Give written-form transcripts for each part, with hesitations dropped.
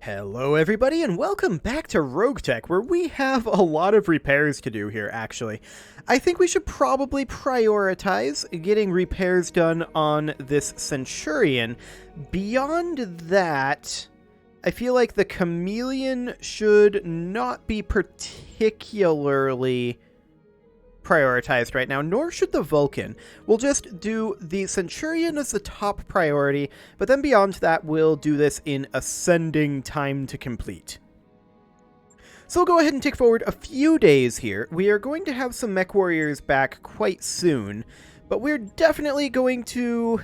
Hello everybody and welcome back to RogueTech, where we have a lot of repairs to do here, actually. I think we should probably prioritize getting repairs done on this Centurion. Beyond that, I feel like the Chameleon should not be particularly prioritized right now, nor should the Vulcan. We'll just do the Centurion as the top priority, but then beyond that, we'll do this in ascending time to complete. So we'll go ahead and tick forward a few days here. We are going to have some mech warriors back quite soon, but we're definitely going to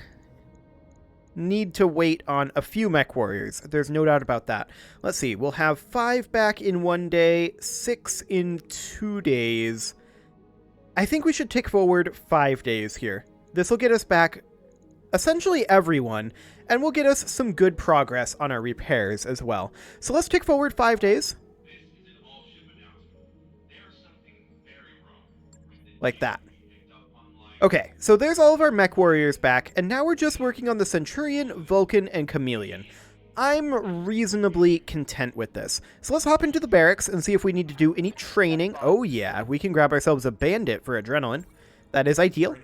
need to wait on a few mech warriors. There's no doubt about that. Let's see, we'll have 5 back in 1 day, 6 in 2 days. I think we should tick forward 5 days here. This will get us back essentially everyone, and will get us some good progress on our repairs as well. So let's tick forward 5 days. Like that. Okay, so there's all of our mech warriors back, and now we're just working on the Centurion, Vulcan, and Chameleon. I'm reasonably content with this. So let's hop into the barracks and see if we need to do any training. Oh yeah, we can grab ourselves a bandit for adrenaline. That is ideal.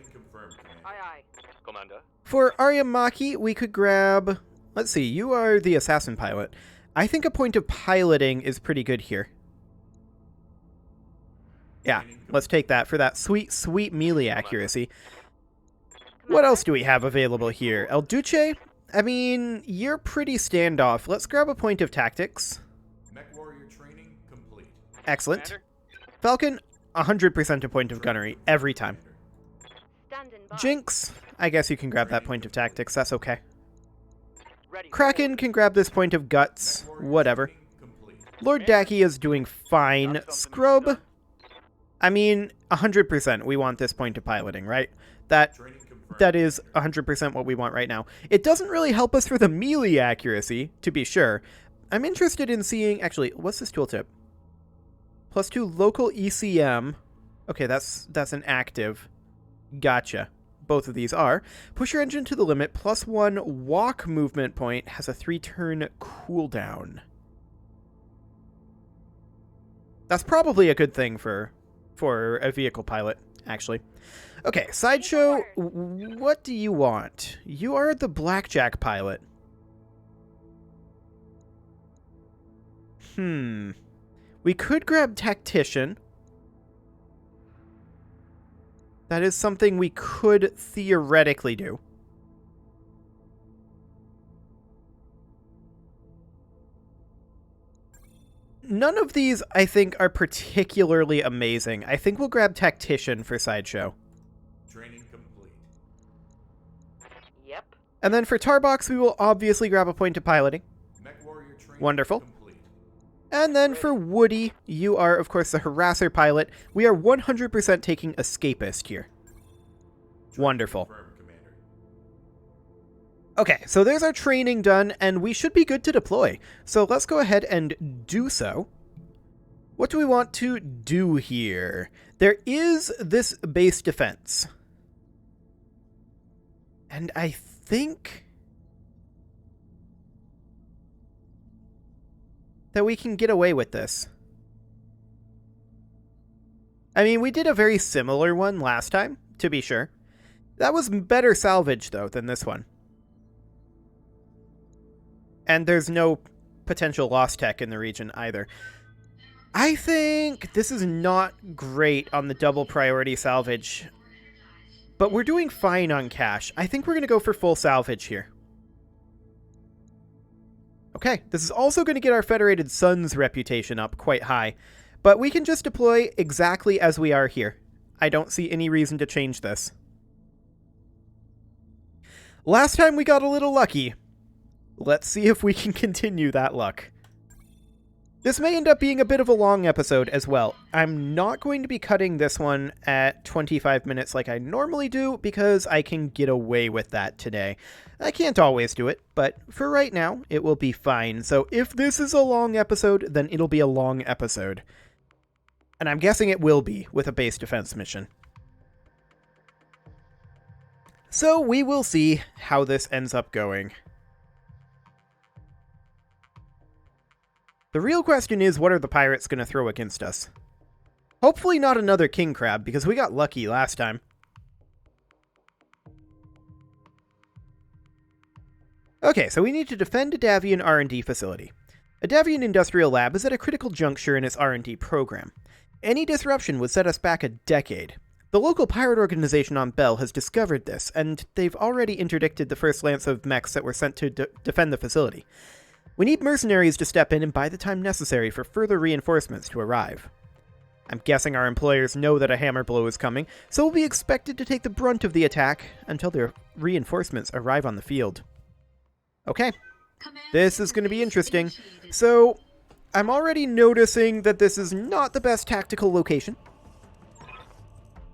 Aye, aye. Commander. For Aryamaki, we could grab... Let's see, you are the assassin pilot. I think a point of piloting is pretty good here. Yeah, let's take that for that sweet, sweet melee accuracy. What else do we have available here? El Duce? I mean, you're pretty standoff. Let's grab a point of tactics. Mech warrior training complete. Excellent. Commander. Falcon, 100% a point of gunnery, every time. Standing by. Jinx, I guess you can grab that point of tactics, that's okay. Ready. Kraken can grab this point of guts, whatever. Complete. Lord Daki is doing fine. Scrub, I mean, 100% we want this point of piloting, right? Training confirmed. That is 100% what we want right now. It doesn't really help us for the melee accuracy, to be sure. I'm interested in seeing... Actually, what's this tooltip? +2 local ECM. Okay, that's an active. Gotcha. Both of these are. Push your engine to the limit. +1 walk movement point. Has a 3-turn cooldown. That's probably a good thing for a vehicle pilot, actually. Okay, Sideshow, what do you want? You are the Blackjack pilot. We could grab Tactician. That is something we could theoretically do. None of these, I think, are particularly amazing. I think we'll grab Tactician for Sideshow. Training complete. Yep. And then for Tarbox, we will obviously grab a point of piloting. Mech warrior training Wonderful. complete. And then for Woody, you are, of course, the Harasser pilot. We are 100% taking Escapist here. Wonderful. Confirmed, Commander. Okay, so there's our training done, and we should be good to deploy. So let's go ahead and do so. What do we want to do here? There is this base defense. And I think that we can get away with this. I mean, we did a very similar one last time, to be sure. That was better salvage, though, than this one. And there's no potential lost tech in the region either. I think this is not great on the double priority salvage, but we're doing fine on cash. I think we're going to go for full salvage here. Okay, this is also going to get our Federated Suns reputation up quite high, but we can just deploy exactly as we are here. I don't see any reason to change this. Last time we got a little lucky. Let's see if we can continue that luck. This may end up being a bit of a long episode as well. I'm not going to be cutting this one at 25 minutes like I normally do, because I can get away with that today. I can't always do it, but for right now, it will be fine. So if this is a long episode, then it'll be a long episode. And I'm guessing it will be with a base defense mission. So we will see how this ends up going. The real question is, what are the pirates going to throw against us? Hopefully not another king crab, because we got lucky last time. Okay, so we need to defend a Davian R&D facility. A Davian industrial lab is at a critical juncture in its R&D program. Any disruption would set us back a decade. The local pirate organization on Bell has discovered this, and they've already interdicted the first lance of mechs that were sent to defend the facility. We need mercenaries to step in and buy the time necessary for further reinforcements to arrive. I'm guessing our employers know that a hammer blow is coming, so we'll be expected to take the brunt of the attack until their reinforcements arrive on the field. Okay, this is going to be interesting. So, I'm already noticing that this is not the best tactical location.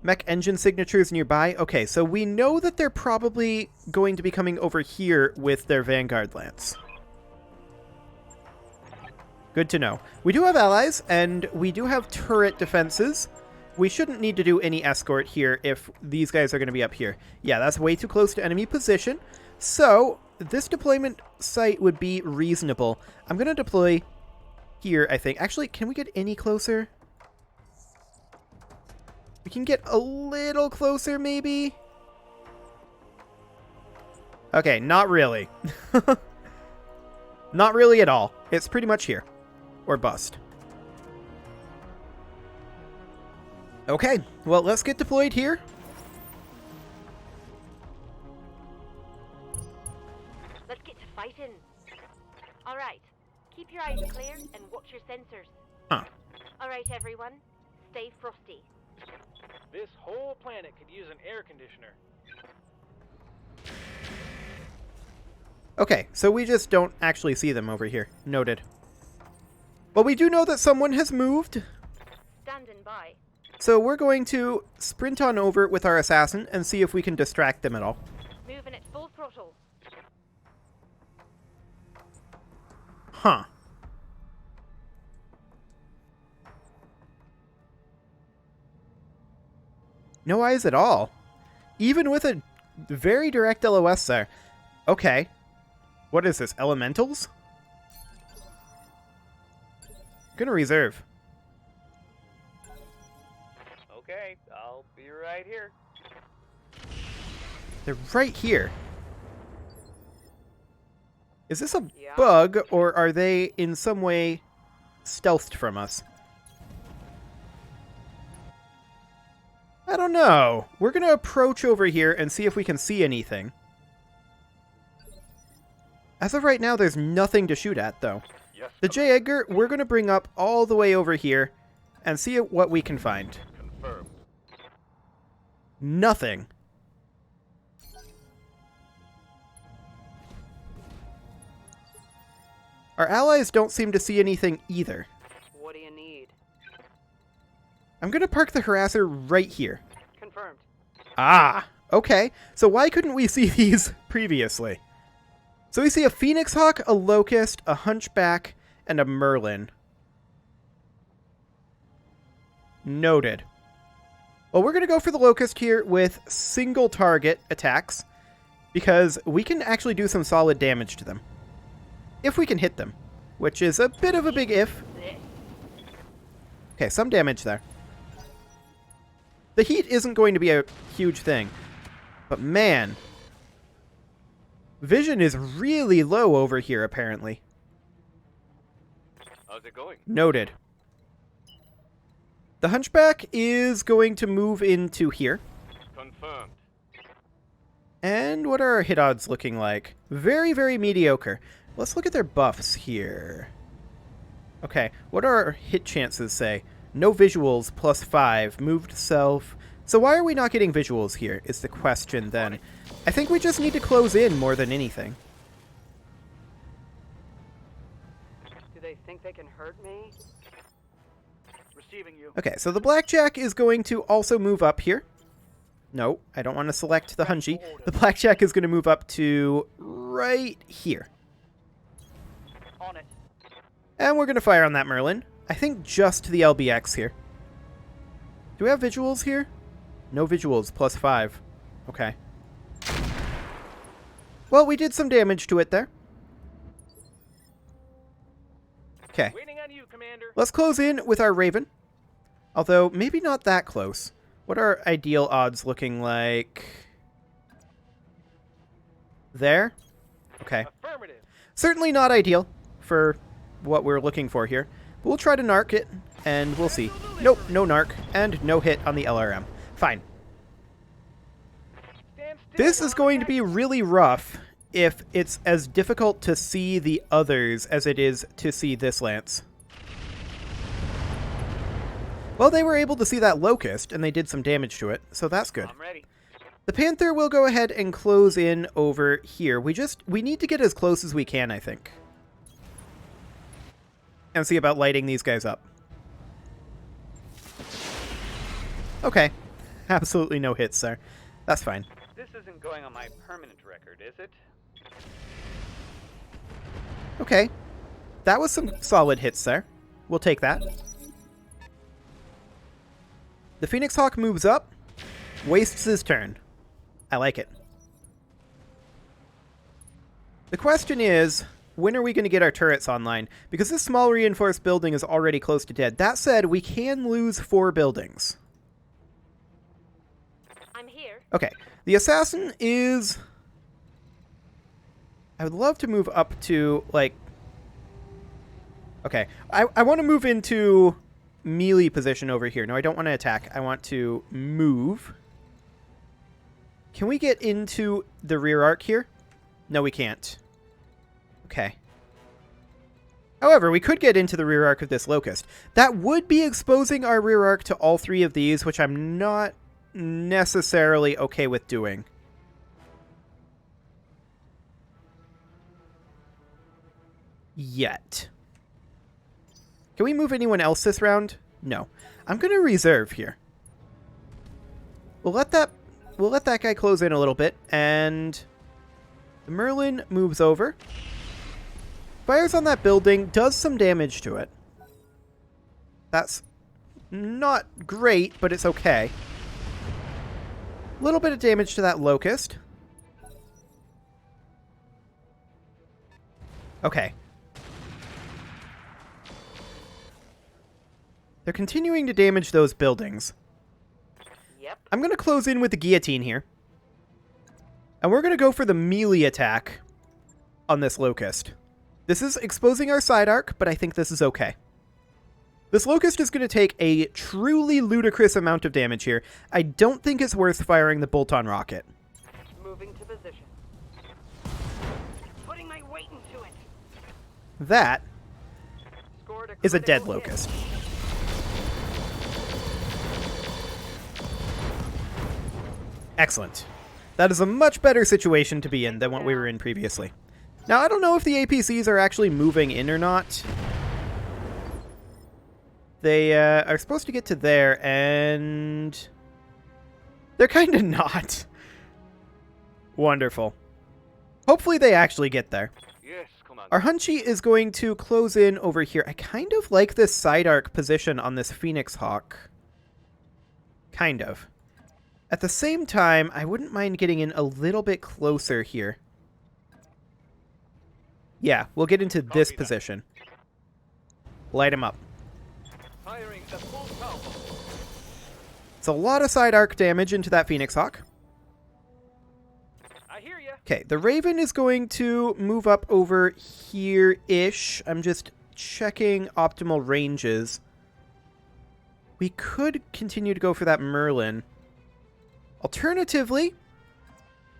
Mech engine signatures nearby. Okay, so we know that they're probably going to be coming over here with their Vanguard Lance. Good to know. We do have allies, and we do have turret defenses. We shouldn't need to do any escort here if these guys are going to be up here. Yeah, that's way too close to enemy position. So, this deployment site would be reasonable. I'm going to deploy here, I think. Actually, can we get any closer? We can get a little closer, maybe? Okay, not really. Not really at all. It's pretty much here. Or bust. Okay, well, let's get deployed here. Let's get to fighting. All right. Keep your eyes clear and watch your sensors. Huh. All right, everyone. Stay frosty. This whole planet could use an air conditioner. Okay, so we just don't actually see them over here. Noted. But we do know that someone has moved. Standing by. So we're going to sprint on over with our assassin and see if we can distract them at all. Moving at full throttle. Huh. No eyes at all. Even with a very direct LOS there. Okay. What is this? Elementals? Gonna reserve. Okay, I'll be right here. They're right here. Is this a Yeah. bug, or are they in some way stealthed from us? I don't know. We're going to approach over here and see if we can see anything. As of right now, there's nothing to shoot at, though. Yes. The J. Edgar, we're going to bring up all the way over here and see what we can find. Confirmed. Nothing. Our allies don't seem to see anything either. What do you need? I'm going to park the harasser right here. Confirmed. Ah, okay. So why couldn't we see these previously? So we see a Phoenix Hawk, a Locust, a Hunchback, and a Merlin. Noted. Well, we're going to go for the Locust here with single target attacks, because we can actually do some solid damage to them. If we can hit them, which is a bit of a big if. Okay, some damage there. The heat isn't going to be a huge thing, but man, vision is really low over here, apparently. How's it going? Noted. The Hunchback is going to move into here. Confirmed. And what are our hit odds looking like? Very, very mediocre. Let's look at their buffs here. Okay, what do our hit chances say? No visuals, +5, moved self. So why are we not getting visuals here, is the question then. I think we just need to close in more than anything. Do they think they can hurt me? Receiving you. Okay, so the Blackjack is going to also move up here. No, I don't want to select the Hunchy. The Blackjack is going to move up to right here. On it. And we're going to fire on that Merlin. I think just the LBX here. Do we have visuals here? No visuals, +5. Okay. Well, we did some damage to it there. Okay. Waiting Commander. Let's close in with our Raven. Although, maybe not that close. What are ideal odds looking like? There? Okay. Affirmative. Certainly not ideal for what we're looking for here. But we'll try to narc it, and we'll see. Nope, no narc, and no hit on the LRM. Fine. Stand still This while is I going to attack. be really rough if it's as difficult to see the others as it is to see this lance. Well, they were able to see that locust, and they did some damage to it, so that's good. I'm ready. The Panther will go ahead and close in over here. We need to get as close as we can, I think. And see about lighting these guys up. Okay. Absolutely no hits there. That's fine. This isn't going on my permanent record, is it? Okay. That was some solid hits there. We'll take that. The Phoenix Hawk moves up. Wastes his turn. I like it. The question is, when are we going to get our turrets online? Because this small reinforced building is already close to dead. That said, we can lose 4 buildings. I'm here. Okay. The assassin is... I would love to move up to, like... Okay. I want to move into melee position over here. No, I don't want to attack. I want to move. Can we get into the rear arc here? No, we can't. Okay. However, we could get into the rear arc of this locust. That would be exposing our rear arc to all 3 of these, which I'm not necessarily okay with doing. Yet. Can we move anyone else this round? No. I'm going to reserve here. We'll let that guy close in a little bit, and the Merlin moves over. Fires on that building, does some damage to it. That's not great, but it's okay. A little bit of damage to that locust. Okay. They're continuing to damage those buildings. Yep. I'm going to close in with the guillotine here. And we're going to go for the melee attack on this locust. This is exposing our side arc, but I think this is okay. This locust is going to take a truly ludicrous amount of damage here. I don't think it's worth firing the bolt-on rocket. Moving to position. Putting my weight into it. That Scored a is a dead critical hit. locust. Excellent. That is a much better situation to be in than what we were in previously. Now, I don't know if the APCs are actually moving in or not. They are supposed to get to there, and they're kind of not. Wonderful. Hopefully they actually get there. Yes, Commander. Our Hunchy is going to close in over here. I kind of like this side arc position on this Phoenix Hawk. Kind of. At the same time, I wouldn't mind getting in a little bit closer here. Yeah, we'll get into this Copy that. position. Light him up. Firing at full power. It's a lot of side arc damage into that Phoenix Hawk. I hear ya. Okay, the Raven is going to move up over here-ish. I'm just checking optimal ranges. We could continue to go for that Merlin. Alternatively,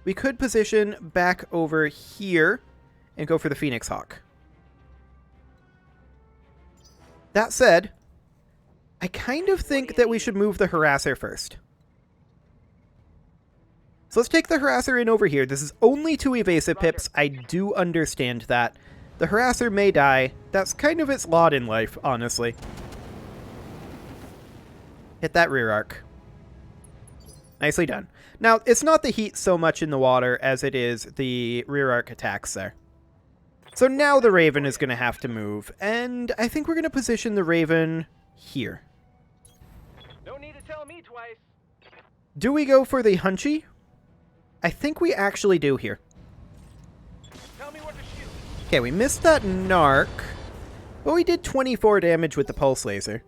we could position back over here and go for the Phoenix Hawk. That said, I kind of think that we should move the Harasser first. So let's take the Harasser in over here. This is only 2 evasive pips. I do understand that. The Harasser may die. That's kind of its lot in life, honestly. Hit that rear arc. Nicely done. Now, it's not the heat so much in the water as it is the rear arc attacks there. So now the Raven is going to have to move, and I think we're going to position the Raven here. No need to tell me twice. Do we go for the Hunchy? I think we actually do here. Tell me what to shoot. Okay, we missed that narc. But we did 24 damage with the pulse laser.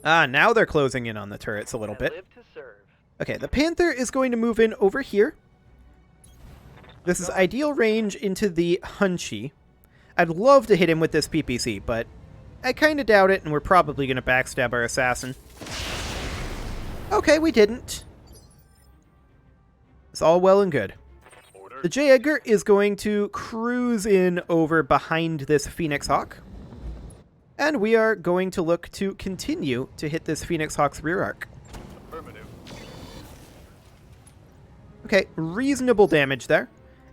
Ah, now they're closing in on the turrets a little I bit. live to serve. Okay, the Panther is going to move in over here. This is ideal range into the Hunchy. I'd love to hit him with this PPC, but I kind of doubt it, and we're probably going to backstab our assassin. Okay, we didn't. It's all well and good. The J. Edgar is going to cruise in over behind this Phoenix Hawk. And we are going to look to continue to hit this Phoenix Hawk's rear arc. Affirmative. Okay, reasonable damage there.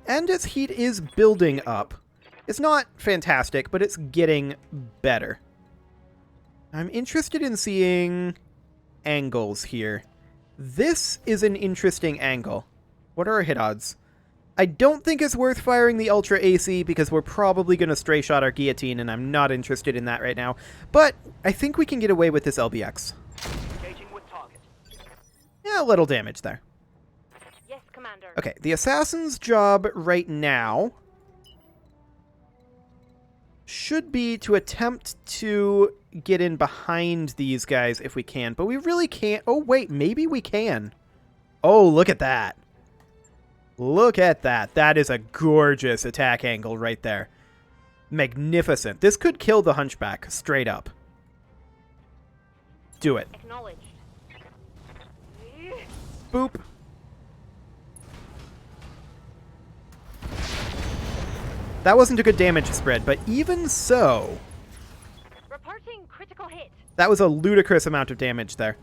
And its heat is building up. It's not fantastic, but it's getting better. I'm interested in seeing angles here. This is an interesting angle. What are our hit odds? I don't think it's worth firing the Ultra AC because we're probably going to stray shot our guillotine, and I'm not interested in that right now. But I think we can get away with this LBX. Engaging with target. Yeah, a little damage there. Yes, Commander. Okay, the assassin's job right now should be to attempt to get in behind these guys if we can, but we really can't. Oh, wait, maybe we can. Oh, look at that. Look at that. That is a gorgeous attack angle right there. Magnificent. This could kill the Hunchback, straight up. Do it. Acknowledged. Boop. That wasn't a good damage spread, but even so, Reporting critical hit. that was a ludicrous amount of damage there.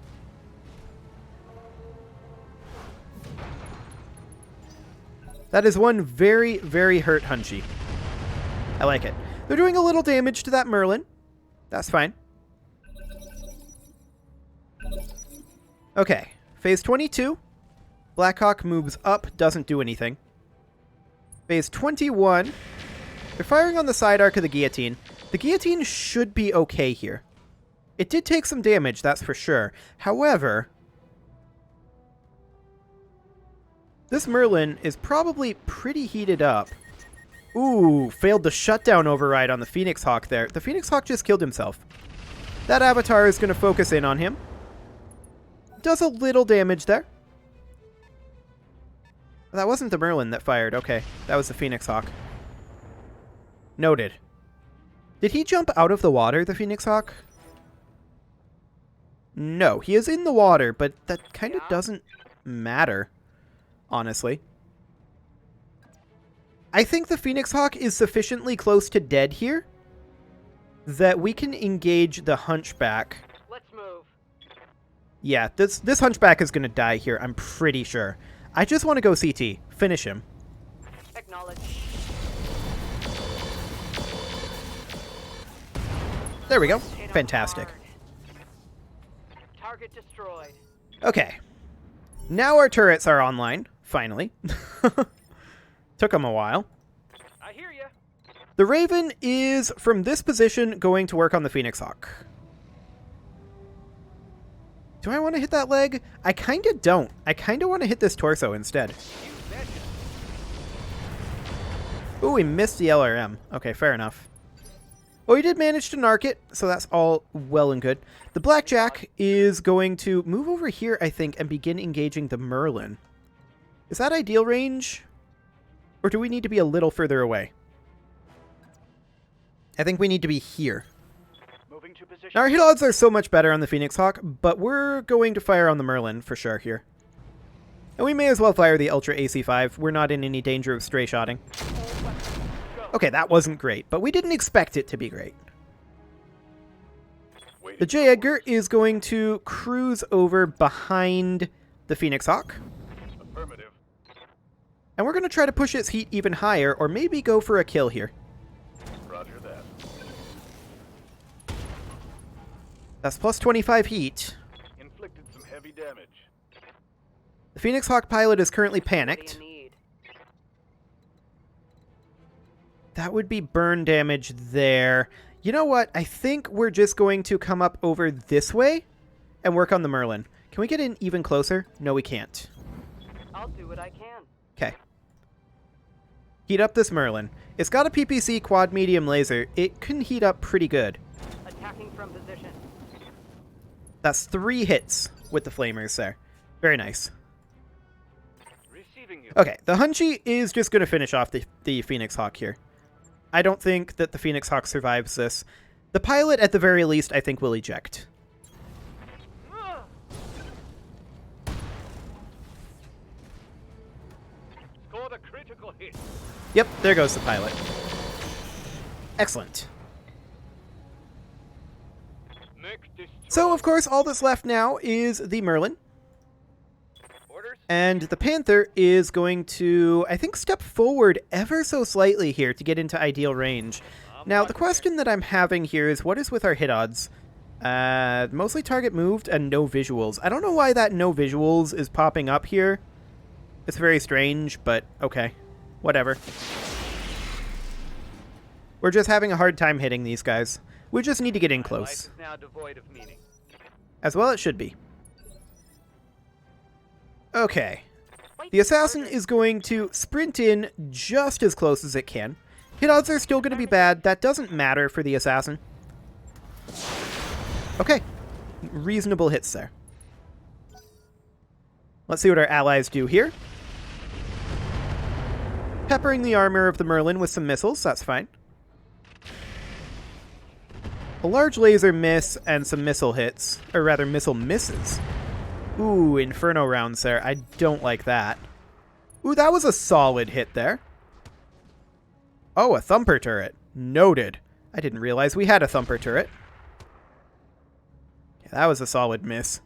That is one very, very hurt Hunchy. I like it. They're doing a little damage to that Merlin. That's fine. Okay, phase 22. Blackhawk moves up, doesn't do anything. Phase 21. They're firing on the side arc of the guillotine. The guillotine should be okay here. It did take some damage, that's for sure. However, this Merlin is probably pretty heated up. Ooh, failed the shutdown override on the Phoenix Hawk there. The Phoenix Hawk just killed himself. That Avatar is going to focus in on him. Does a little damage there. That wasn't the Merlin that fired. Okay, that was the Phoenix Hawk. Noted. Did he jump out of the water, the Phoenix Hawk? No, he is in the water, but that kind of doesn't matter, honestly. I think the Phoenix Hawk is sufficiently close to dead here that we can engage the Hunchback. Let's move. Yeah, this Hunchback is going to die here, I'm pretty sure. I just want to go CT. Finish him. Acknowledged. There we go. Hit 'em Fantastic. hard. Target destroyed. Okay. Now our turrets are online, finally. Took them a while. I hear ya. The Raven is, from this position, going to work on the Phoenix Hawk. Do I want to hit that leg? I kind of don't. I kind of want to hit this torso instead. You betcha. Ooh, we missed the LRM. Okay, fair enough. Well, we did manage to narc it, so that's all well and good. The Blackjack is going to move over here, I think, and begin engaging the Merlin. Is that ideal range? Or do we need to be a little further away? I think we need to be here. Moving to position. Now, our hit odds are so much better on the Phoenix Hawk, but we're going to fire on the Merlin for sure here. And we may as well fire the Ultra AC5. We're not in any danger of stray shotting. Okay, that wasn't great, but we didn't expect it to be great. The J. Edgar is going to cruise over behind the Phoenix Hawk. Affirmative. And we're going to try to push its heat even higher, or maybe go for a kill here. Roger that. That's plus 25 heat. Inflicted some heavy damage. The Phoenix Hawk pilot is currently panicked. What do you need? That would be burn damage there. You know what? I think we're just going to come up over this way and work on the Merlin. Can we get in even closer? No, we can't. I'll do what I can. Okay. Heat up this Merlin. It's got a PPC quad medium laser. It can heat up pretty good. Attacking from position. That's 3 hits with the flamers there. Very nice. Receiving you. Okay, the Hunchy is just going to finish off the Phoenix Hawk here. I don't think that the Phoenix Hawk survives this. The pilot, at the very least, I think will eject. Scored a critical hit. Yep, there goes the pilot. Excellent. Mech destroyed. So, of course, all that's left now is the Merlin. Orders? And the Panther is going to, I think, step forward ever so slightly here to get into ideal range. Now, the question that I'm having here is, what is with our hit odds? Mostly target moved and no visuals. I don't know why that no visuals is popping up here. It's very strange, but okay. Whatever. We're just having a hard time hitting these guys. We just need to get in My life close. is now devoid of meaning. As well it should be. Okay. The assassin is going to sprint in just as close as it can. Hit odds are still going to be bad. That doesn't matter for the assassin. Okay. Reasonable hits there. Let's see what our allies do here. Peppering the armor of the Merlin with some missiles. That's fine. A large laser miss and some missile hits. Or rather, missile misses. Ooh, Inferno rounds there. I don't like that. Ooh, that was a solid hit there. Oh, a thumper turret. Noted. I didn't realize we had a thumper turret. Yeah, that was a solid miss.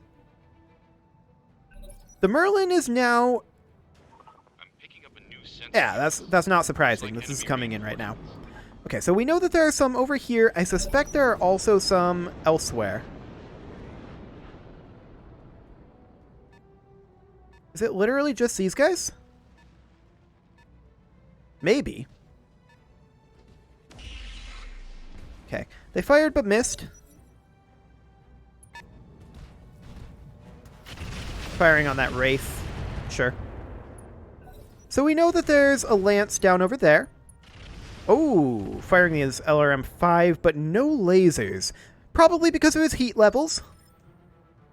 The Merlin is now... I'm picking up a new sensor. Yeah, that's not surprising. This is coming in right now. Okay, so we know that there are some over here. I suspect there are also some elsewhere. Is it literally just these guys? Maybe. Okay, they fired but missed. Firing on that Wraith. Sure. So we know that there's a Lance down over there. Oh, firing his LRM-5, but no lasers. Probably because of his heat levels.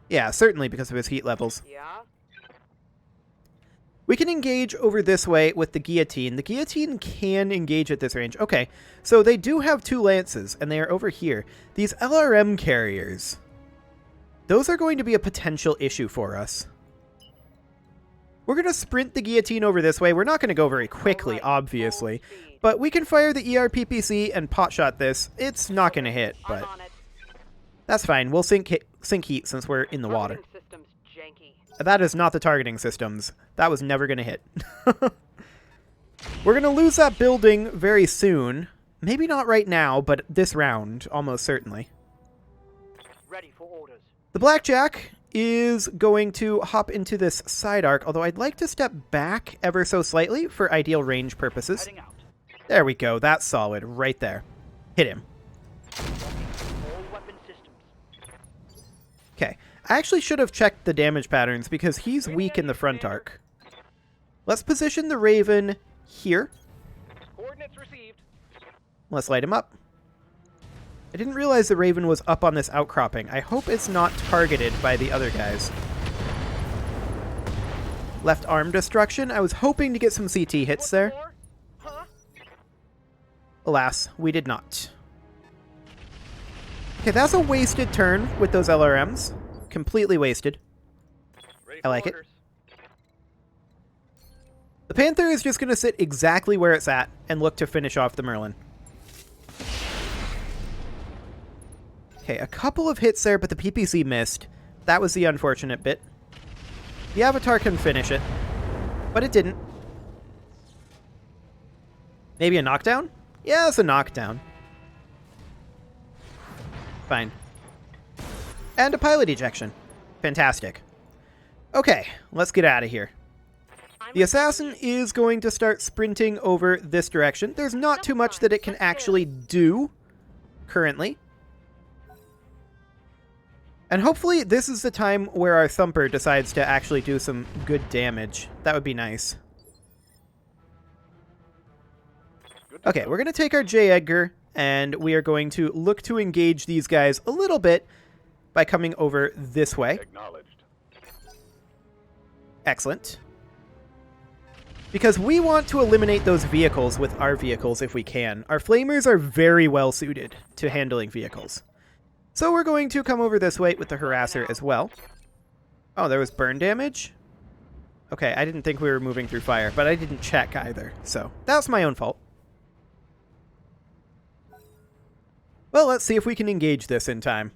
Yeah, certainly because of his heat levels. Yeah. We can engage over this way with the Guillotine. The Guillotine can engage at this range. Okay, so they do have 2 lances, and they are over here. These LRM carriers. Those are going to be a potential issue for us. We're going to sprint the Guillotine over this way. We're not going to go very quickly, Alright, obviously. full speed. But we can fire the ERPPC and potshot this. It's not going to hit, but I'm on it. that's fine. We'll sink heat since we're in the water. Targeting system's janky. That is not the targeting systems. That was never going to hit. We're going to lose that building very soon. Maybe not right now, but this round, almost certainly. Ready for orders. The Blackjack is going to hop into this side arc, although I'd like to step back ever so slightly for ideal range purposes. Heading out. There we go. That's solid right there. Hit him. All weapon systems. Okay. I actually should have checked the damage patterns because he's weak in the front arc. Let's position the Raven here. Coordinates received. Let's light him up. I didn't realize the Raven was up on this outcropping. I hope it's not targeted by the other guys. Left arm destruction. I was hoping to get some CT hits there. More? Huh? Alas, we did not. Okay, that's a wasted turn with those LRMs. Completely wasted. Ready I like for it. orders. The Panther is just going to sit exactly where it's at and look to finish off the Merlin. Okay, a couple of hits there, but the PPC missed. That was the unfortunate bit. The Avatar can finish it, but it didn't. Maybe a knockdown? Yeah, it's a knockdown. Fine. And a pilot ejection. Fantastic. Okay, let's get out of here. The assassin is going to start sprinting over this direction. There's not too much that it can actually do currently. And hopefully this is the time where our Thumper decides to actually do some good damage. That would be nice. Okay, we're going to take our J. Edgar, and we are going to look to engage these guys a little bit by coming over this way. Acknowledged. Excellent. Because we want to eliminate those vehicles with our vehicles if we can. Our flamers are very well suited to handling vehicles. So we're going to come over this way with the harasser as well. Oh, there was burn damage? Okay, I didn't think we were moving through fire, but I didn't check either, so that's my own fault. Well, let's see if we can engage this in time.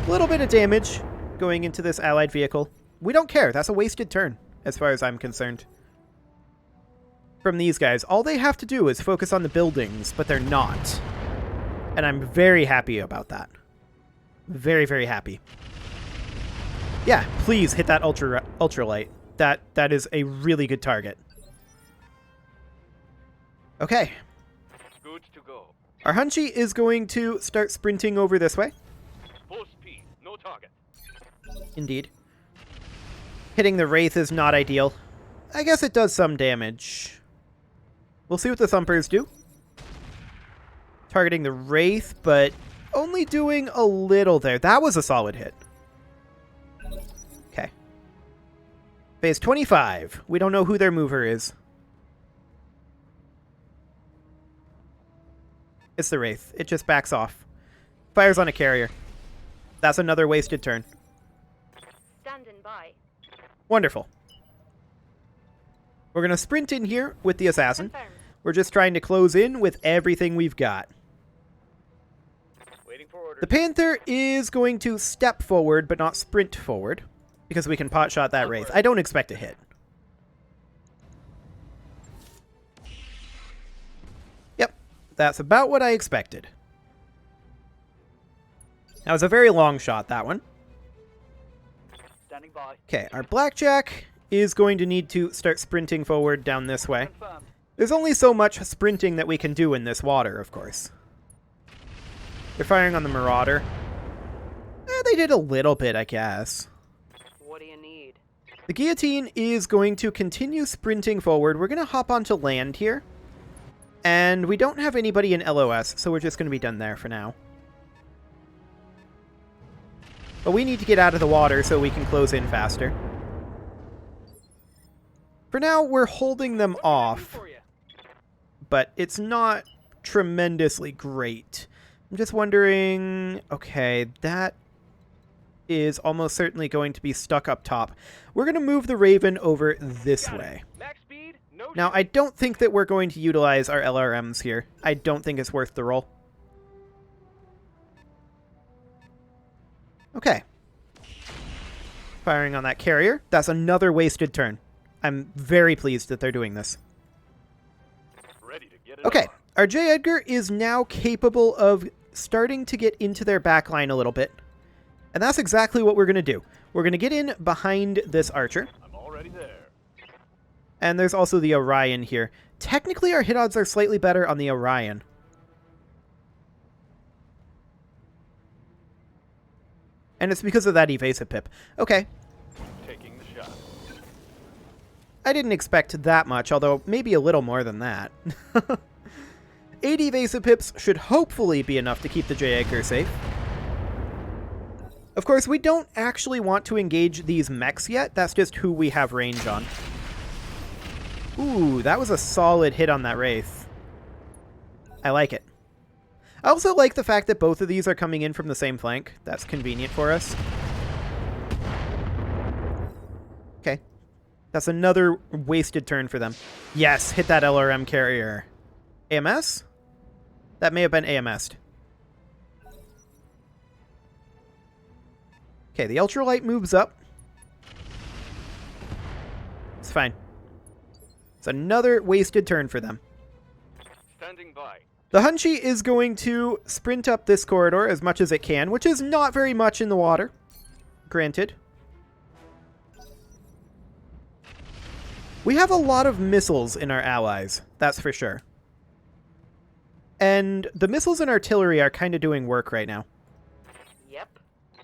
A little bit of damage going into this allied vehicle. We don't care. That's a wasted turn, as far as I'm concerned. From these guys, all they have to do is focus on the buildings, but they're not. And I'm very happy about that. Very, very happy. Yeah, please hit that ultralight. That is a really good target. Okay. Good to go. Our Hunchy is going to start sprinting over this way. Full speed. No target. Indeed. Hitting the Wraith is not ideal. I guess it does some damage. We'll see what the Thumpers do. Targeting the Wraith, but only doing a little there. That was a solid hit. Okay. Phase 25. We don't know who their mover is. It's the Wraith. It just backs off. Fires on a carrier. That's another wasted turn. Standing by. Wonderful. We're going to sprint in here with the Assassin. Confirmed. We're just trying to close in with everything we've got. Waiting for orders. The Panther is going to step forward, but not sprint forward, because we can pot shot that Wraith. I don't expect a hit. Yep, that's about what I expected. That was a very long shot, that one. Standing by. Okay, our Blackjack is going to need to start sprinting forward down this way. Confirmed. There's only so much sprinting that we can do in this water, of course. They're firing on the Marauder. They did a little bit, I guess. What do you need? The Guillotine is going to continue sprinting forward. We're going to hop onto land here. And we don't have anybody in LOS, so we're just going to be done there for now. But we need to get out of the water so we can close in faster. For now, we're holding them off, For you. but it's not tremendously great. I'm just wondering... Okay, that is almost certainly going to be stuck up top. We're going to move the Raven over this way. Max speed, no Now, I don't think that we're going to utilize our LRMs here. I don't think it's worth the roll. Okay. Firing on that carrier. That's another wasted turn. I'm very pleased that they're doing this. Ready to get it Okay, on. our J. Edgar is now capable of starting to get into their backline a little bit. And that's exactly what we're going to do. We're going to get in behind this archer. I'm already there. And there's also the Orion here. Technically, our hit odds are slightly better on the Orion. And it's because of that evasive pip. Okay, Taking the shot. I didn't expect that much, although maybe a little more than that. 8 evasive pips should hopefully be enough to keep the J. Edgar safe. Of course, we don't actually want to engage these mechs yet. That's just who we have range on. Ooh, that was a solid hit on that Wraith. I like it. I also like the fact that both of these are coming in from the same flank. That's convenient for us. Okay. That's another wasted turn for them. Yes, hit that LRM carrier. AMS? That may have been AMS'd. Okay, the ultralight moves up. It's fine. It's another wasted turn for them. Standing by. The Hunchy is going to sprint up this corridor as much as it can, which is not very much in the water. Granted. We have a lot of missiles in our allies, that's for sure. And the missiles and artillery are kind of doing work right now. Yep.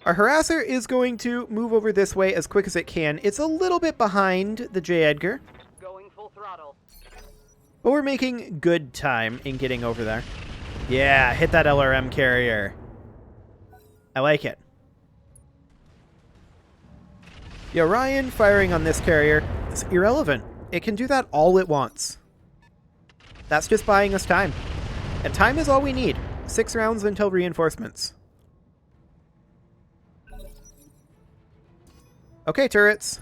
Our harasser is going to move over this way as quick as it can. It's a little bit behind the J. Edgar. Going full throttle. But we're making good time in getting over there. Yeah, hit that LRM carrier. I like it. The Orion firing on this carrier is irrelevant. It can do that all it wants. That's just buying us time. And time is all we need. 6 rounds until reinforcements. Okay, turrets.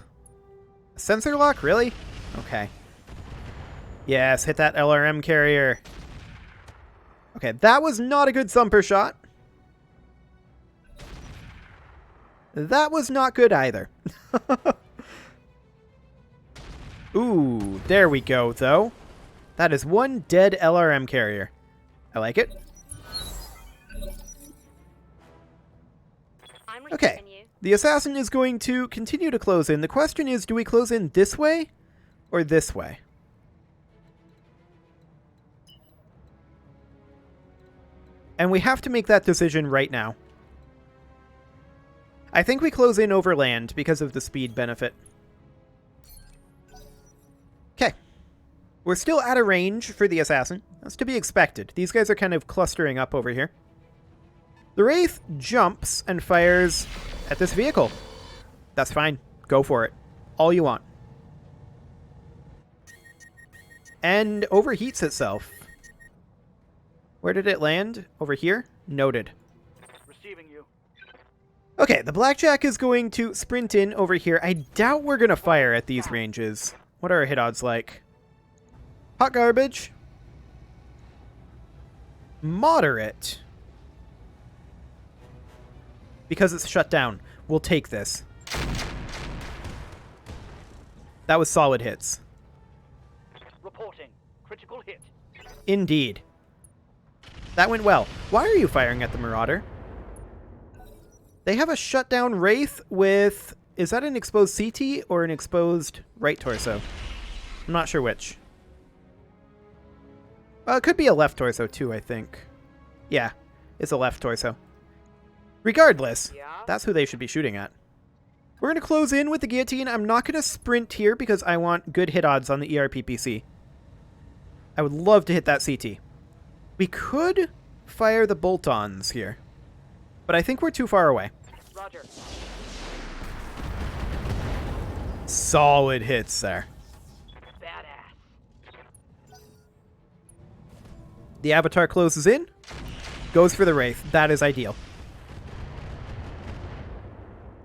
Sensor lock? Really? Okay. Yes, hit that LRM carrier. Okay, that was not a good thumper shot. That was not good either. Ooh, there we go, though. That is one dead LRM carrier. I like it. I'm Okay, receiving you. the assassin is going to continue to close in. The question is, do we close in this way or this way? And we have to make that decision right now. I think we close in over land because of the speed benefit. Okay. We're still out of range for the assassin. That's to be expected. These guys are kind of clustering up over here. The Wraith jumps and fires at this vehicle. That's fine. Go for it. All you want. And overheats itself. Where did it land? Over here? Noted. Receiving you. Okay, the Blackjack is going to sprint in over here. I doubt we're going to fire at these ranges. What are our hit odds like? Hot garbage. Moderate. Because it's shut down. We'll take this. That was solid hits. Reporting. Critical hit. Indeed. That went well. Why are you firing at the Marauder? They have a shutdown Wraith with... Is that an exposed CT or an exposed right torso? I'm not sure which. It could be a left torso too, I think. Yeah, it's a left torso. Regardless, that's who they should be shooting at. We're going to close in with the guillotine. I'm not going to sprint here because I want good hit odds on the ERPPC. I would love to hit that CT. We could fire the bolt-ons here, but I think we're too far away. Roger. Solid hits there. Badass. The Avatar closes in, goes for the Wraith. That is ideal.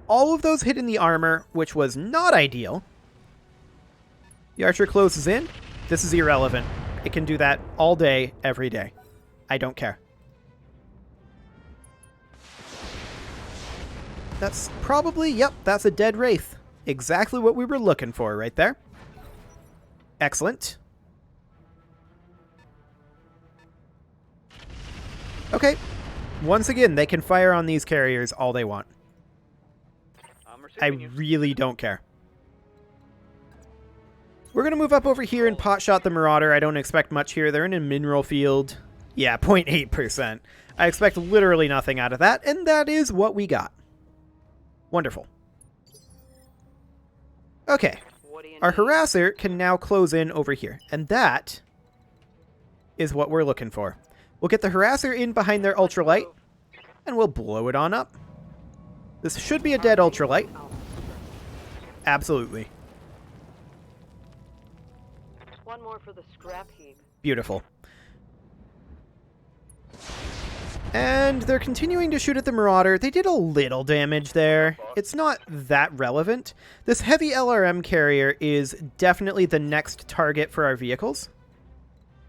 All of those hit in the armor, which was not ideal. The Archer closes in. This is irrelevant. It can do that all day, every day. I don't care. That's probably, yep, that's a dead Wraith. Exactly what we were looking for right there. Excellent. Okay. Once again, they can fire on these carriers all they want. I really don't care. We're going to move up over here and pot-shot the Marauder. I don't expect much here. They're in a mineral field. Yeah, 0.8%. I expect literally nothing out of that, and that is what we got. Wonderful. Okay. Our Harasser can now close in over here, and that is what we're looking for. We'll get the Harasser in behind their ultralight, and we'll blow it on up. This should be a dead ultralight. Absolutely. One more for the scrap heap. Beautiful. And they're continuing to shoot at the Marauder. They did a little damage there. It's not that relevant. This heavy LRM carrier is definitely the next target for our vehicles.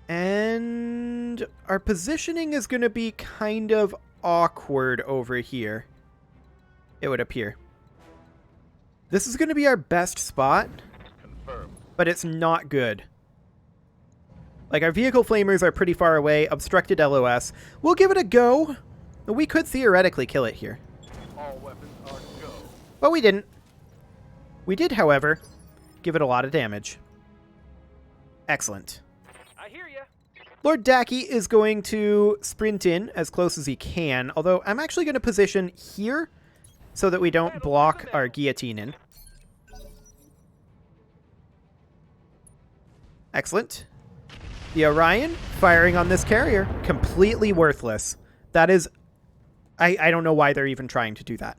And our positioning is going to be kind of awkward over here, it would appear. This is going to be our best spot, but it's not good. Like, our vehicle flamers are pretty far away, obstructed LOS. We'll give it a go. We could theoretically kill it here. All weapons are go. But we didn't. We did, however, give it a lot of damage. Excellent. I hear ya. Lord Dacky is going to sprint in as close as he can, although I'm actually going to position here so that we don't block our guillotine in. Excellent. The Orion firing on this carrier, completely worthless. That is... I don't know why they're even trying to do that.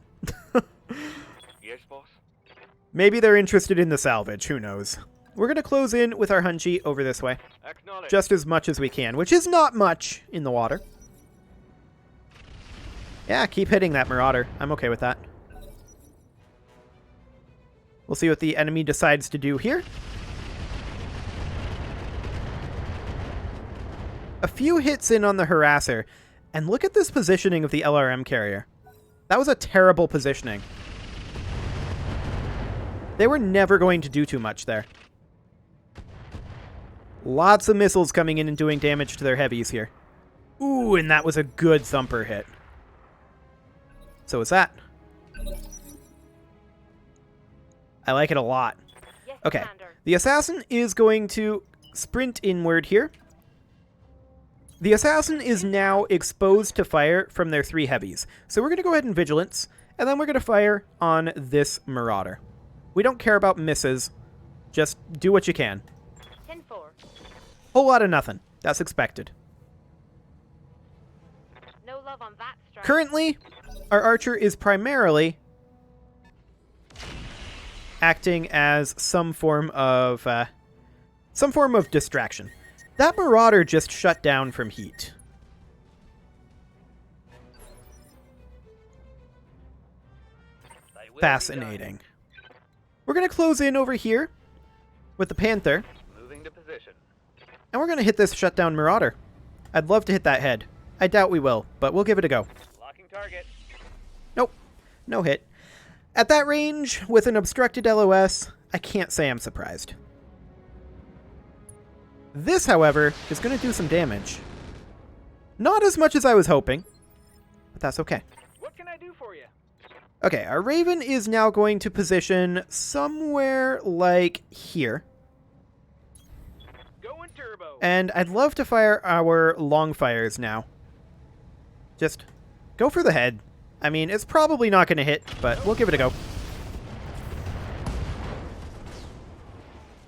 Yes, boss. Maybe they're interested in the salvage, who knows. We're going to close in with our Hunchy over this way. Acknowledge. Just as much as we can, which is not much in the water. Yeah, keep hitting that Marauder. I'm okay with that. We'll see what the enemy decides to do here. A few hits in on the Harasser, and look at this positioning of the LRM carrier. That was a terrible positioning. They were never going to do too much there. Lots of missiles coming in and doing damage to their heavies here. Ooh, and that was a good thumper hit. So is that. I like it a lot. Yes, Okay, Commander. the assassin is going to sprint inward here. The assassin is now exposed to fire from their 3 heavies. So we're going to go ahead and vigilance, and then we're going to fire on this Marauder. We don't care about misses. Just do what you can. 10-4. Whole lot of nothing. That's expected. No love on that strike. Currently, our archer is primarily acting as some form of distraction. That Marauder just shut down from heat. They will be Fascinating. We're going to close in over here with the Panther, done. Moving to position. and we're going to hit this shutdown Marauder. I'd love to hit that head. I doubt we will, but we'll give it a go. Locking target. Nope. No hit. At that range, with an obstructed LOS, I can't say I'm surprised. This, however, is going to do some damage. Not as much as I was hoping, but that's okay. What can I do for you? Okay, our Raven is now going to position somewhere like here. Going turbo. And I'd love to fire our long fires now. Just go for the head. I mean, it's probably not going to hit, but we'll give it a go.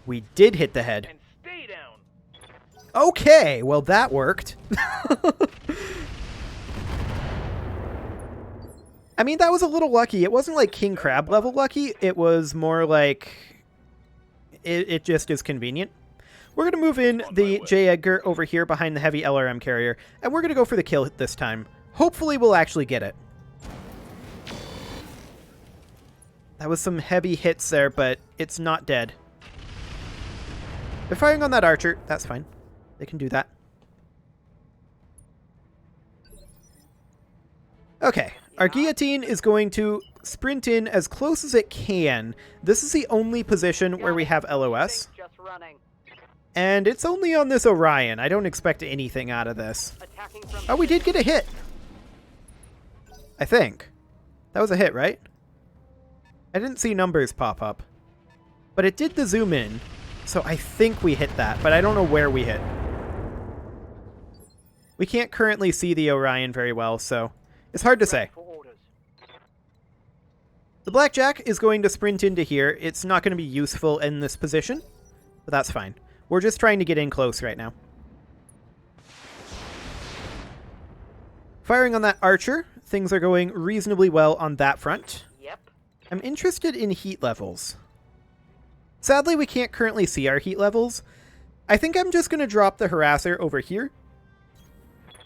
We did hit the head. And stay down. Okay, well that worked. I mean, that was a little lucky. It wasn't like King Crab level lucky. It was more like... It just is convenient. We're going to move in the J. Edgar over here behind the heavy LRM carrier, and we're going to go for the kill this time. Hopefully we'll actually get it. That was some heavy hits there, but it's not dead. They're firing on that archer. That's fine. They can do that. Okay. Our guillotine is going to sprint in as close as it can. This is the only position where we have LOS. Just running. And it's only on this Orion. I don't expect anything out of this. Attacking from Oh, we did get a hit. I think. That was a hit, right? I didn't see numbers pop up. But it did the zoom in. So I think we hit that, but I don't know where we hit. We can't currently see the Orion very well, so it's hard to say. for orders. The Blackjack is going to sprint into here. It's not going to be useful in this position, but that's fine. We're just trying to get in close right now. Firing on that archer. Things are going reasonably well on that front. Yep. I'm interested in heat levels. Sadly, we can't currently see our heat levels. I think I'm just going to drop the Harasser over here,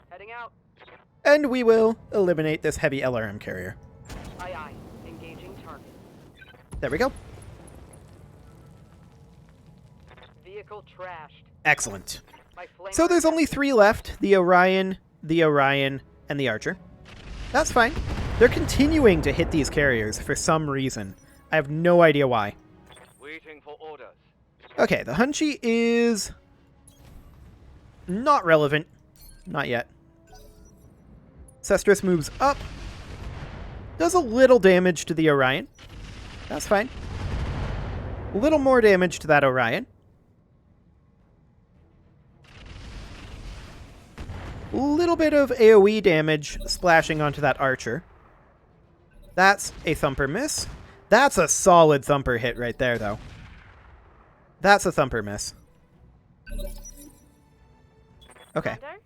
Heading out. and we will eliminate this heavy LRM carrier. Aye aye. Engaging target. There we go. Vehicle trashed. Excellent. My flamer So there's only 3 left. The Orion, and the Archer. That's fine. They're continuing to hit these carriers for some reason. I have no idea why. Waiting for orders. Okay, the Hunchy is not relevant. Not yet. Cestrus moves up. Does a little damage to the Orion. That's fine. A little more damage to that Orion. A little bit of AoE damage splashing onto that Archer. That's a thumper miss. That's a solid thumper hit right there, though. That's a thumper miss. Okay. Commander?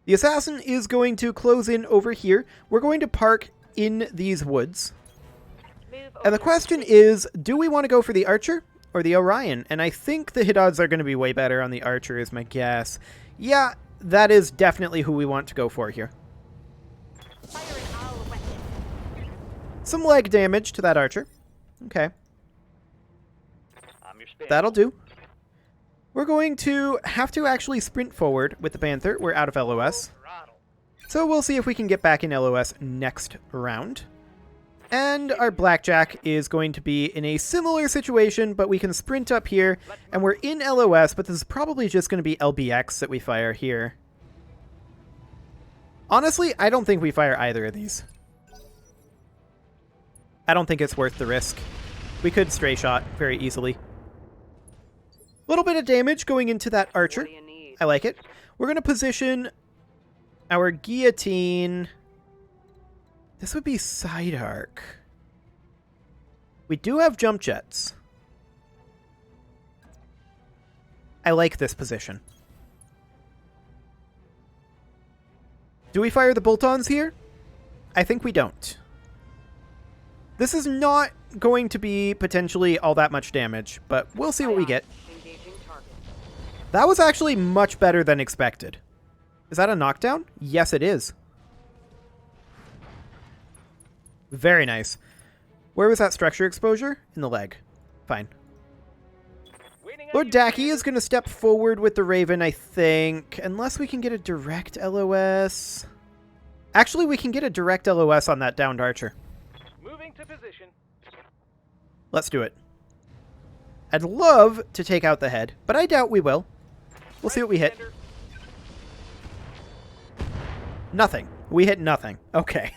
The assassin is going to close in over here. We're going to park in these woods. Move And over the to question C. is, do we want to go for the archer or the Orion? And I think the hit odds are going to be way better on the archer is my guess. Yeah, that is definitely who we want to go for here. Firing all weapons. Some leg damage to that archer. Okay, I'm your spin. that'll do. We're going to have to actually sprint forward with the Panther. We're out of LOS. Throttle. So we'll see if we can get back in LOS next round. And our Blackjack is going to be in a similar situation, but we can sprint up here, and we're in LOS, but this is probably just going to be LBX that we fire here. Honestly, I don't think we fire either of these. I don't think it's worth the risk. We could stray shot very easily. A little bit of damage going into that archer. What do you need? I like it. We're going to position our guillotine. This would be side arc. We do have jump jets. I like this position. Do we fire the bolt-ons here? I think we don't. This is not going to be potentially all that much damage, but we'll see what we get. Engaging target. That was actually much better than expected. Is that a knockdown? Yes, it is. Very nice. Where was that structure exposure? In the leg. Fine. Waiting on Lord you, Dacky Commander. is going to step forward with the Raven, I think. Unless we can get a direct LOS. Actually, we can get a direct LOS on that downed archer. Moving to position. Let's do it. I'd love to take out the head, but I doubt we will. We'll see what we hit. Commander. Nothing. We hit nothing. Okay.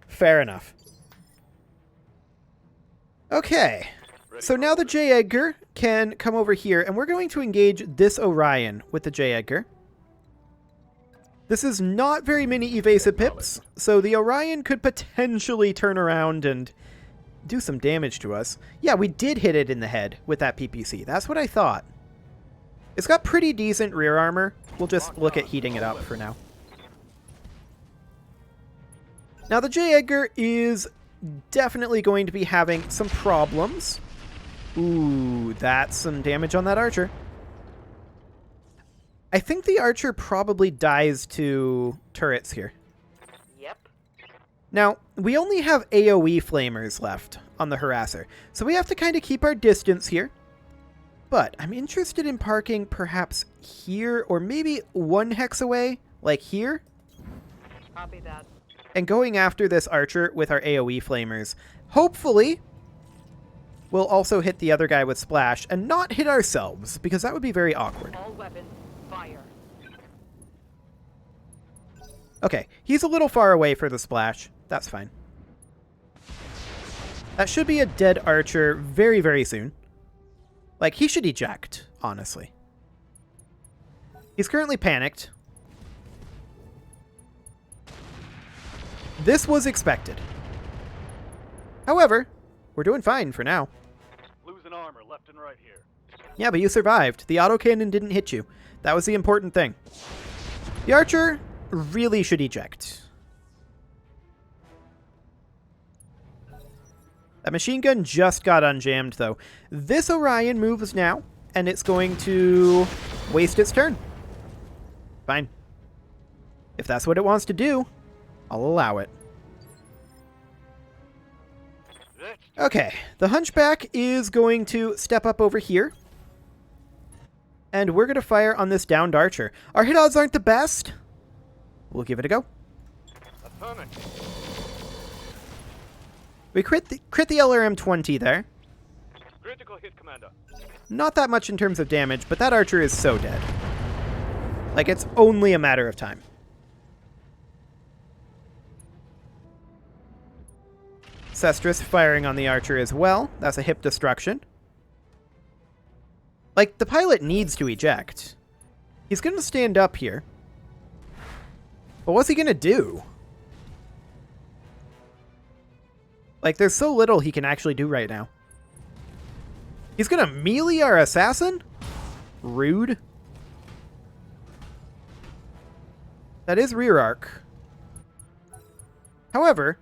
Fair enough. Okay. So now the J. Edgar can come over here, and we're going to engage this Orion with the J. Edgar. This is not very many evasive pips, so the Orion could potentially turn around and do some damage to us. Yeah, we did hit it in the head with that PPC. That's what I thought. It's got pretty decent rear armor. We'll just look at heating it up for now. Now, the J. Edgar is definitely going to be having some problems. Ooh, that's some damage on that archer. I think the archer probably dies to turrets here. Yep. Now, we only have AoE flamers left on the harasser, so we have to kind of keep our distance here. But I'm interested in parking perhaps here, or maybe one hex away, like here, Copy that. and going after this archer with our AoE flamers. Hopefully, we'll also hit the other guy with splash and not hit ourselves, because that would be very awkward. All weapons, fire. Okay, he's a little far away for the splash. That's fine. That should be a dead archer very, very soon. Like, he should eject, honestly. He's currently panicked. This was expected. However, we're doing fine for now. Losing armor left and right here. Yeah, but you survived. The autocannon didn't hit you. That was the important thing. The archer really should eject. That machine gun just got unjammed, though. This Orion moves now, and it's going to waste its turn. Fine. If that's what it wants to do, I'll allow it. Okay, the Hunchback is going to step up over here. And we're going to fire on this downed archer. Our hit odds aren't the best. We'll give it a go. Affirmative. We crit the LRM 20 there. Critical hit, Commander. Not that much in terms of damage, but that archer is so dead. Like, it's only a matter of time. Sestrus firing on the archer as well. That's a hip destruction. Like, the pilot needs to eject. He's going to stand up here. But what's he going to do? Like, there's so little he can actually do right now. He's going to melee our assassin? Rude. That is rear arc. However,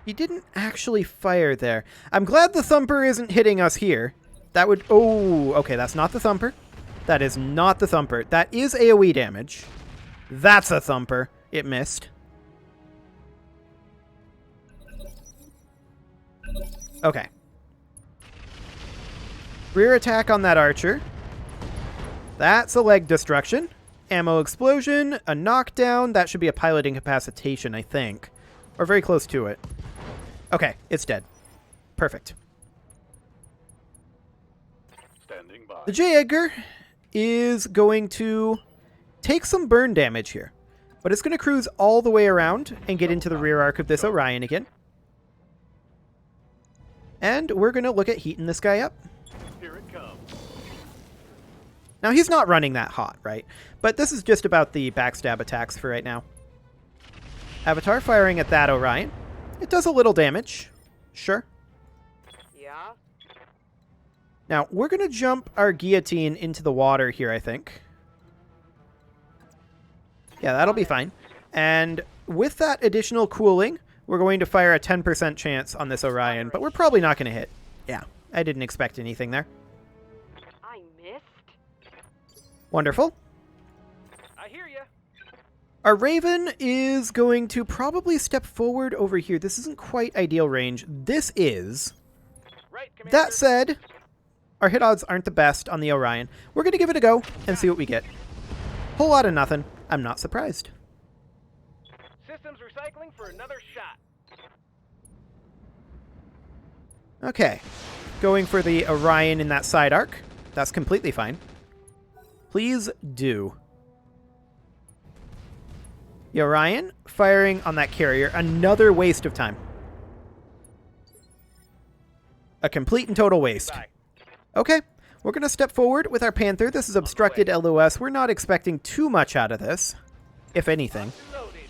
he didn't actually fire there. I'm glad the Thumper isn't hitting us here. That would... Oh, okay, that's not the Thumper. That is not the Thumper. That is AoE damage. That's a Thumper. It missed. Okay. Rear attack on that archer. That's a leg destruction. Ammo explosion, a knockdown. That should be a pilot incapacitation, I think. Or very close to it. Okay, it's dead. Perfect. Standing by. The J. Edgar is going to take some burn damage here. But it's going to cruise all the way around and get into the rear arc of this Orion again. And we're going to look at heating this guy up. Here it comes. Now, he's not running that hot, right? But this is just about the backstab attacks for right now. Avatar firing at that Orion. It does a little damage. Sure. Yeah? Now, we're going to jump our guillotine into the water here, I think. Yeah, that'll be fine. And with that additional cooling, we're going to fire a 10% chance on this Orion, but we're probably not going to hit. Yeah, I didn't expect anything there. I missed. Wonderful. I hear ya. Our Raven is going to probably step forward over here. This isn't quite ideal range. This is. Right, Commander. That said, our hit odds aren't the best on the Orion. We're going to give it a go and see what we get. Whole lot of nothing. I'm not surprised. Systems recycling for another shot. Okay. Going for the Orion in that side arc. That's completely fine. Please do. The Orion firing on that carrier. Another waste of time. A complete and total waste. Bye. Okay. We're going to step forward with our Panther. This is obstructed LOS. We're not expecting too much out of this, if anything. Loaded.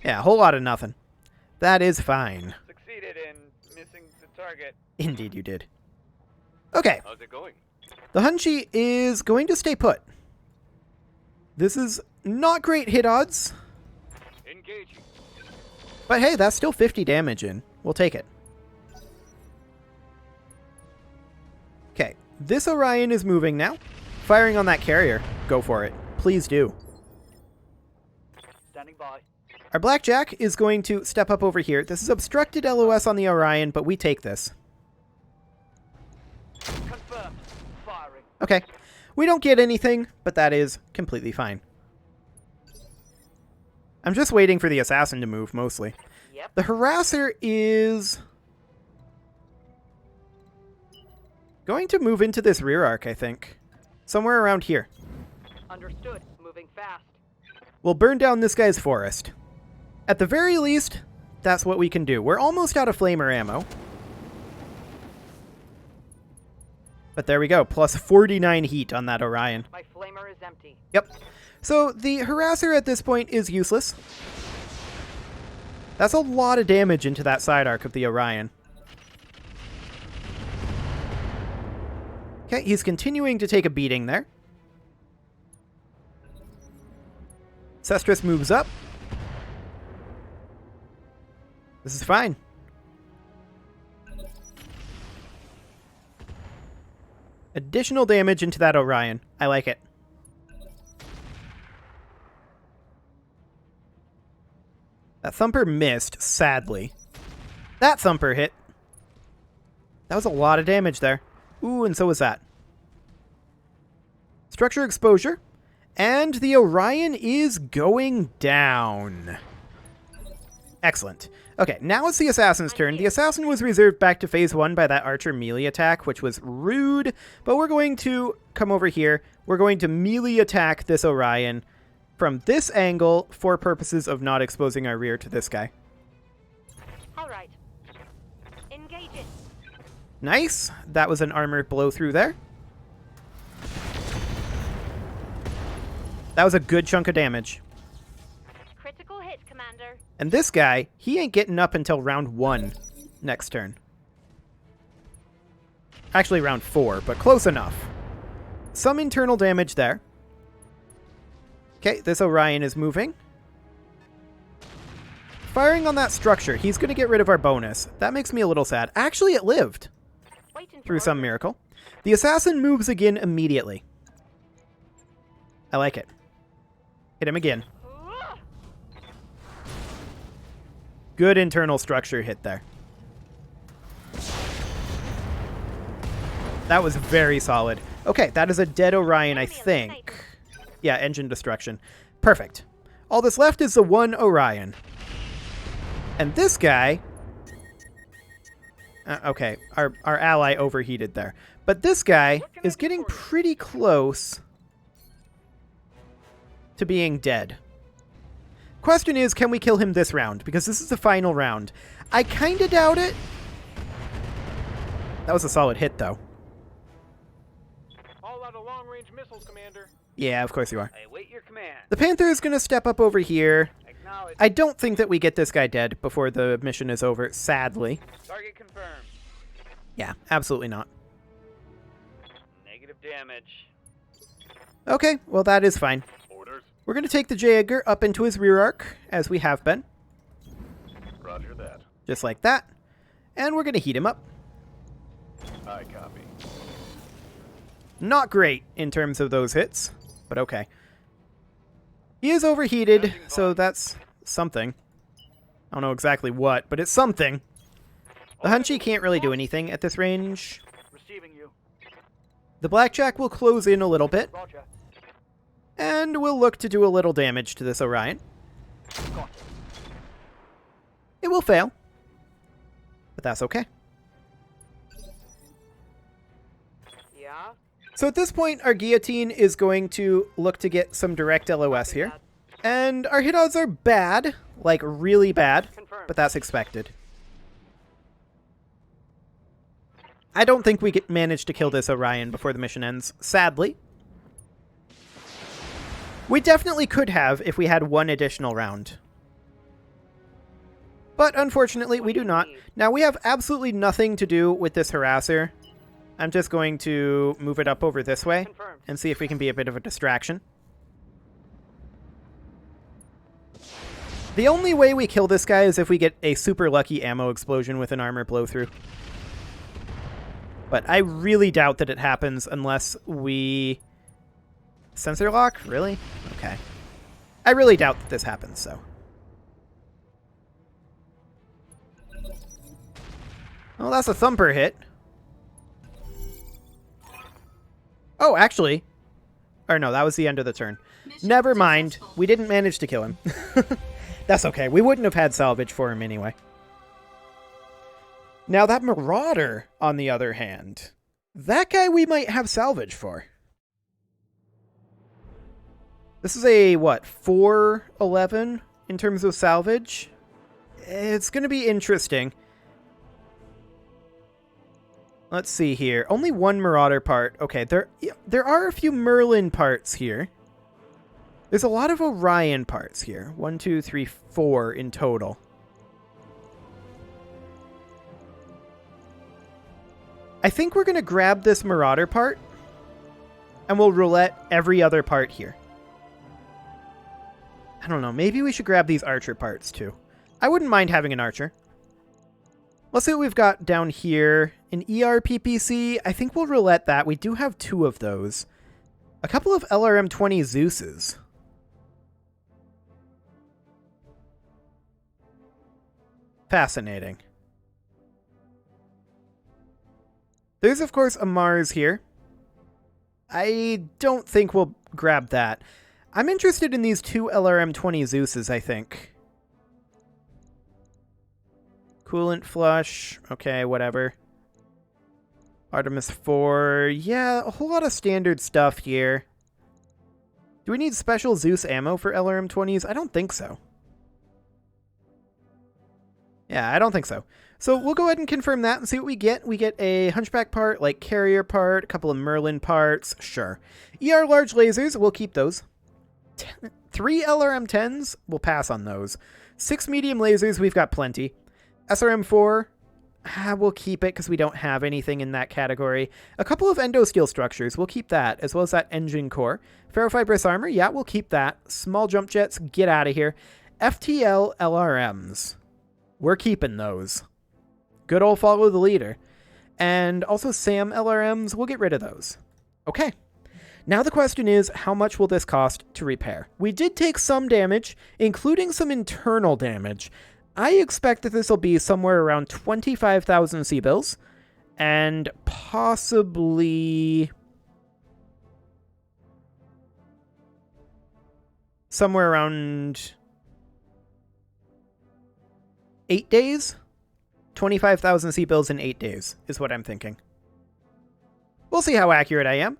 Yeah, a whole lot of nothing. That is fine. Succeeded in missing the target. Indeed you did. Okay. How's it going? The Hunchi is going to stay put. This is not great hit odds, Engaging. but hey, that's still 50 damage in. We'll take it. Okay, this Orion is moving now. Firing on that carrier. Go for it. Please do. Standing by. Our Blackjack is going to step up over here. This is obstructed LOS on the Orion, but we take this. Confirmed. Firing. Okay. We don't get anything, but that is completely fine. I'm just waiting for the Assassin to move, mostly. Yep. The Harasser is going to move into this rear arc, I think. Somewhere around here. Understood. Moving fast. We'll burn down this guy's forest. At the very least, that's what we can do. We're almost out of flamer ammo. But there we go. Plus 49 heat on that Orion. My flamer is empty. Yep. So the Harasser at this point is useless. That's a lot of damage into that side arc of the Orion. Okay, he's continuing to take a beating there. Sestris moves up. This is fine. Additional damage into that Orion. I like it. That Thumper missed, sadly. That Thumper hit. That was a lot of damage there. Ooh, and so was that. Structure exposure. And the Orion is going down. Excellent. Okay, now it's the Assassin's turn. The Assassin was reserved back to phase 1 by that Archer melee attack, which was rude. But we're going to come over here. We're going to melee attack this Orion from this angle for purposes of not exposing our rear to this guy. All right. Engage it. Nice. That was an armored blow through there. That was a good chunk of damage. Critical hit, Commander. And this guy, he ain't getting up until round 1 next turn. Actually, round 4, but close enough. Some internal damage there. Okay, this Orion is moving. Firing on that structure. He's going to get rid of our bonus. That makes me a little sad. Actually, it lived Waiting through for some orders. miracle. The assassin moves again immediately. I like it. Hit him again. Good internal structure hit there. That was very solid. Okay, that is a dead Orion, I think. Yeah, engine destruction. Perfect. All that's left is the one Orion. And this guy... okay, our ally overheated there. But this guy is getting pretty close to being dead. Question is, can we kill him this round? Because this is the final round. I kind of doubt it. That was a solid hit, though. All out of long-range missiles, Commander. Yeah, of course you are. I await your command. The Panther is going to step up over here. Acknowledge. I don't think that we get this guy dead before the mission is over, sadly. Target confirmed. Yeah, absolutely not. Negative damage. Okay, well that is fine. Orders. We're going to take the J. Edgar up into his rear arc, as we have been. Roger that. Just like that. And we're going to heat him up. I copy. Not great in terms of those hits, but okay. He is overheated, so that's something. I don't know exactly what, but it's something. The Hunchy can't really do anything at this range. Receiving you. The Blackjack will close in a little bit, Roger. and we'll look to do a little damage to this Orion. Got It will fail, but that's okay. Yeah? So at this point, our Guillotine is going to look to get some direct LOS here. And our hit odds are bad, like really bad, Confirmed. but that's expected. I don't think we manage to kill this Orion before the mission ends, sadly. We definitely could have if we had one additional round. But unfortunately, we do not. Now, we have absolutely nothing to do with this harasser. I'm just going to move it up over this way Confirmed. and see if we can be a bit of a distraction. The only way we kill this guy is if we get a super lucky ammo explosion with an armor blow-through. But I really doubt that it happens unless we... Sensor lock? Really? Okay. I really doubt that this happens, so... Oh, that's a thumper hit. Oh, actually... Or no, that was the end of the turn. Never mind. We didn't manage to kill him. That's okay. We wouldn't have had salvage for him anyway. Now that Marauder, on the other hand, that guy we might have salvage for. This is a, what, 411 in terms of salvage? It's going to be interesting. Let's see here. Only one Marauder part. Okay, there are a few Merlin parts here. There's a lot of Orion parts here. 1, 2, 3, 4 in total. I think we're going to grab this Marauder part, and we'll roulette every other part here. I don't know. Maybe we should grab these Archer parts, too. I wouldn't mind having an Archer. Let's see what we've got down here. An ERPPC. I think we'll roulette that. We do have 2 of those. A couple of LRM-20 Zeuses. Fascinating. There's, of course, a Mars here. I don't think we'll grab that. I'm interested in these 2 LRM-20 Zeuses, I think. Coolant flush. Okay, whatever. Artemis 4. Yeah, a whole lot of standard stuff here. Do we need special Zeus ammo for LRM-20s? I don't think so. Yeah, I don't think so. So we'll go ahead and confirm that and see what we get. We get a Hunchback part, like Carrier part, a couple of Merlin parts. Sure. ER large lasers, we'll keep those. 3 LRM-10s, we'll pass on those. 6 medium lasers, we've got plenty. SRM-4, We'll keep it because we don't have anything in that category. A couple of endosteel structures, we'll keep that, as well as that engine core. Ferrofibrous armor, yeah, we'll keep that. Small jump jets, get out of here. FTL LRMs, we're keeping those. Good old follow the leader. And also SAM LRMs, we'll get rid of those. Okay. Now the question is, how much will this cost to repair? We did take some damage, including some internal damage. I expect that this will be somewhere around 25,000 C-bills, and possibly somewhere around 8 days? 25,000 C-bills in 8 days is what I'm thinking. We'll see how accurate I am.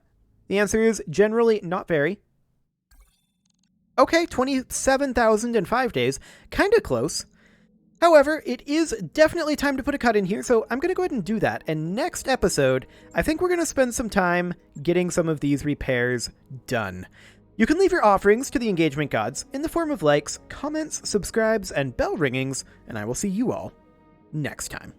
The answer is generally not very. Okay, 27,000 in 5 days. Kinda close. However, it is definitely time to put a cut in here, so I'm going to go ahead and do that. And next episode, I think we're going to spend some time getting some of these repairs done. You can leave your offerings to the engagement gods in the form of likes, comments, subscribes, and bell ringings, and I will see you all next time.